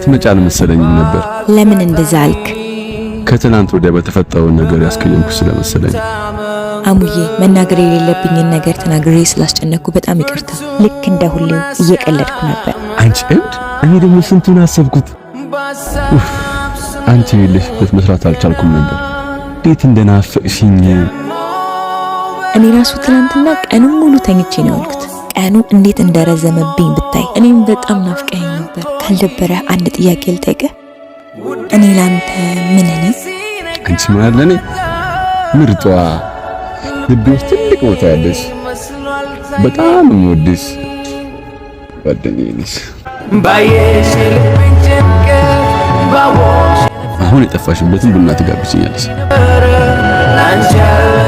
ምትመጫል መሰለኝም ነበር። ለምን እንደዛ አልክ? ከትናንት ወዲያ በተፈጠረው ነገር ያስቀየምኩ ስለመሰለኝ። አሙዬ መናገር የሌለብኝን ነገር ተናግሬ ስላስጨነቅኩ በጣም ይቅርታ። ልክ እንደ ሁሌው እየቀለድኩ ነበር። አንቺ እብድ! እኔ ደግሞ ስንቱን አሰብኩት። አንቺ የሌለሽበት መስራት አልቻልኩም ነበር። እንዴት እንደናፈቅሽኝ። እኔ ራሱ ትናንትና ቀኑን ሙሉ ተኝቼ ነው ያልኩት። ቀኑ እንዴት እንደረዘመብኝ ብታይ። እኔም በጣም ናፍቀኝ ነበር። ካልደበረህ አንድ ጥያቄ ልጠይቅህ? እኔ ላንተ ምን ነኝ? አንቺ ማለት ለኔ ምርጧ፣ ልቤ ውስጥ ትልቅ ቦታ ያለሽ፣ በጣም የምወድሽ ጓደኛዬ ነሽ። አሁን የጠፋሽበትን ቡና ትጋብዥኛለሽ?